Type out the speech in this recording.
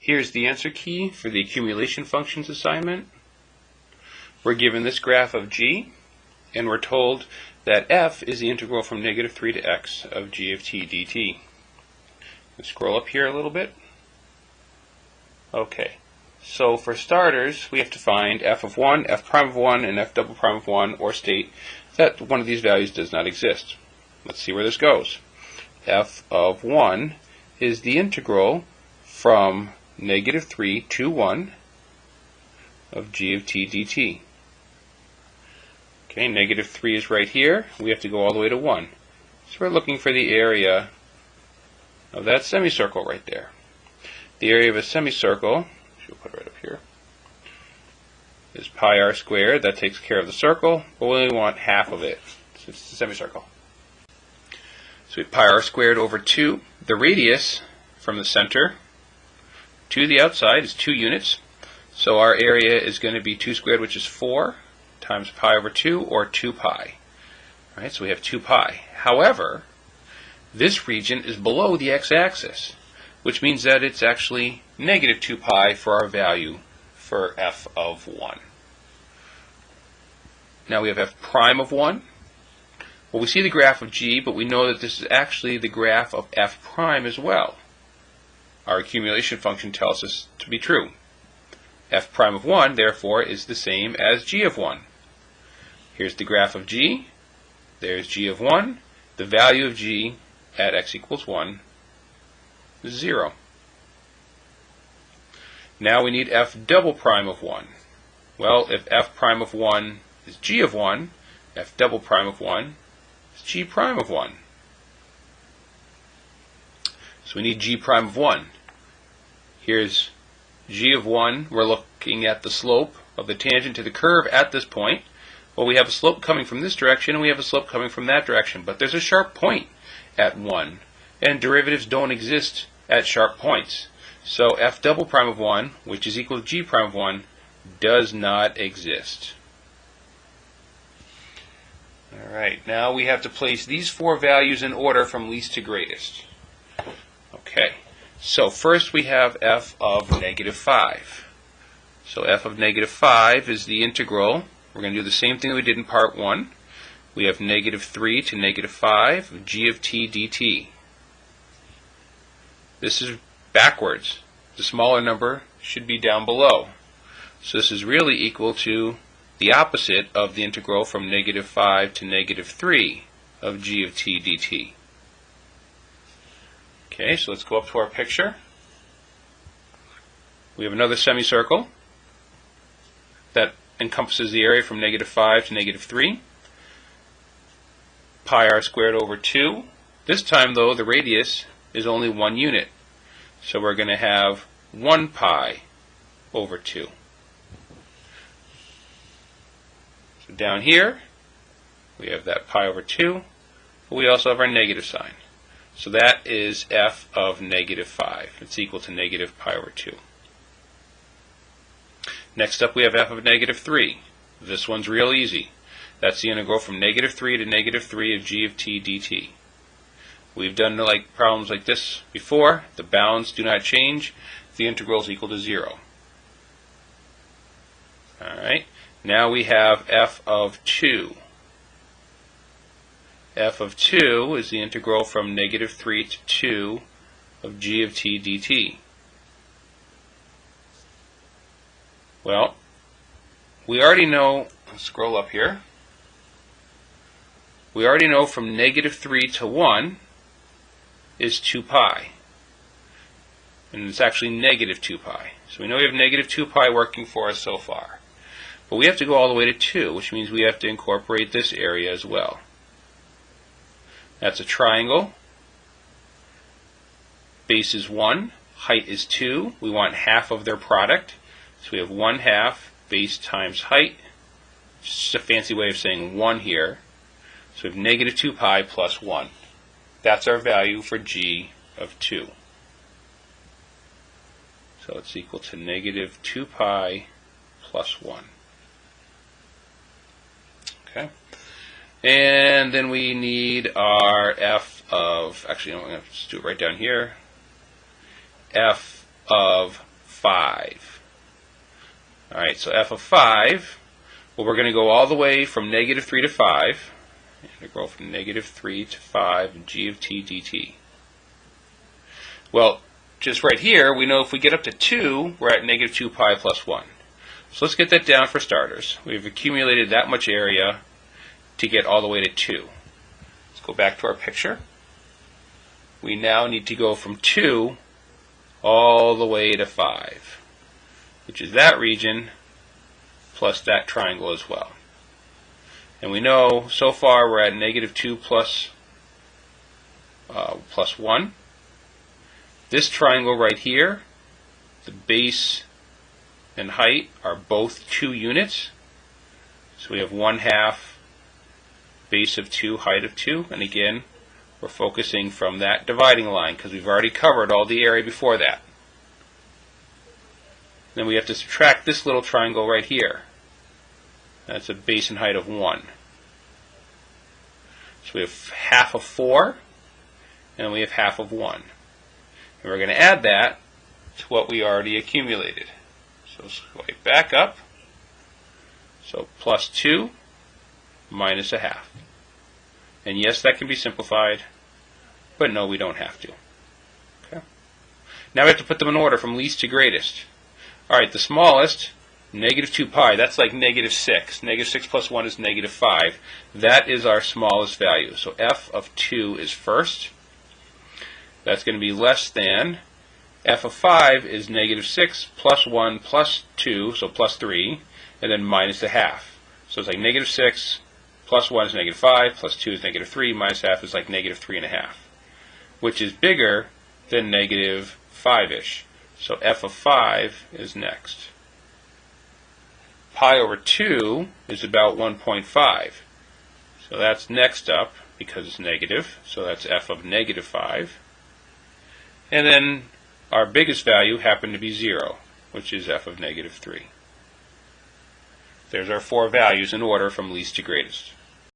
Here's the answer key for the accumulation functions assignment. We're given this graph of g, and we're told that f is the integral from -3 to x of g of t dt. Let's scroll up here a little bit. Okay, so for starters, we have to find f of 1, f prime of 1, and f double prime of 1, or state that one of these values does not exist. Let's see where this goes. F of 1 is the integral from -3 to 1 of g of t dt. Okay, -3 is right here. We have to go all the way to 1. So we're looking for the area of that semicircle right there. The area of a semicircle, we'll put it right up here, is pi r squared. That takes care of the circle, but we only want half of it. So it's a semicircle. So we have pi r squared over 2. The radius from the center to the outside is 2 units. So our area is going to be 2 squared, which is 4, times pi over 2, or 2 pi. All right, so we have 2 pi. However, this region is below the x-axis, which means that it's actually -2 pi for our value for f of 1. Now we have f prime of 1. Well, we see the graph of g, but we know that this is actually the graph of f prime as well. Our accumulation function tells us to be true. F prime of 1, therefore, is the same as g of 1. Here's the graph of g. There's g of 1. The value of g at x equals 1 is 0. Now we need f double prime of 1. Well, if f prime of 1 is g of 1, f double prime of 1 is g prime of 1. So we need g prime of 1. Here's g of 1. We're looking at the slope of the tangent to the curve at this point. Well, we have a slope coming from this direction, and we have a slope coming from that direction. But there's a sharp point at 1, and derivatives don't exist at sharp points. So f double prime of 1, which is equal to g prime of 1, does not exist. Alright, now we have to place these 4 values in order from least to greatest. Okay. So first we have f of -5. So f of -5 is the integral. We're going to do the same thing that we did in part 1. We have -3 to -5 of g of t dt. This is backwards. The smaller number should be down below. So this is really equal to the opposite of the integral from -5 to -3 of g of t dt. Okay, so let's go up to our picture. We have another semicircle that encompasses the area from -5 to -3. Pi r squared over 2. This time, though, the radius is only 1 unit. So we're going to have 1 pi over 2. So down here, we have that pi over 2, but we also have our negative sign. So that is f of -5. It's equal to -pi over 2. Next up we have f of -3. This one's real easy. That's the integral from -3 to -3 of g of t dt. We've done problems like this before. The bounds do not change. The integral is equal to 0. Alright, now we have f of 2. F of 2 is the integral from -3 to 2 of g of t dt. Well, we already know, let's scroll up here, we already know from -3 to 1 is 2 pi. And it's actually -2 pi. So we know we have -2 pi working for us so far. But we have to go all the way to 2, which means we have to incorporate this area as well. That's a triangle. Base is 1, height is 2. We want half of their product. So we have 1/2 base times height. Just a fancy way of saying 1 here. So we have -2 pi plus 1. That's our value for g of 2. So it's equal to -2 pi plus 1. Okay. And then we need our f of, actually, I'm going to just do it right down here. F of 5. Alright, so f of 5, well, we're going to go all the way from negative 3 to 5. And we go from negative 3 to 5, g of t dt. Well, just right here, we know if we get up to 2, we're at negative 2 pi plus 1. So let's get that down for starters. We've accumulated that much area to get all the way to 2. Let's go back to our picture. We now need to go from 2 all the way to 5, which is that region plus that triangle as well. And we know so far we're at negative 2 plus 1. This triangle right here, the base and height are both 2 units. So we have 1/2 base of 2, height of 2. And again, we're focusing from that dividing line because we've already covered all the area before that. Then we have to subtract this little triangle right here. That's a base and height of 1. So we have 1/2 of 4, and we have 1/2 of 1. And we're going to add that to what we already accumulated. So let's go back up. So plus 2 minus 1/2. And yes, that can be simplified, but no, we don't have to. Okay. Now we have to put them in order from least to greatest. Alright, the smallest, negative 2 pi, that's like negative 6. Negative 6 plus 1 is negative 5. That is our smallest value. So f of 2 is first. That's going to be less than f of 5 is negative 6 plus 1 plus 2, so plus 3, and then minus 1/2. So it's like negative 6 plus 1 is negative 5, plus 2 is negative 3, minus 1/2 is like negative 3.5, which is bigger than negative 5-ish. So f of 5 is next. Pi over 2 is about 1.5. So that's next up because it's negative. So that's f of negative 5. And then our biggest value happened to be 0, which is f of negative 3. There's our 4 values in order from least to greatest.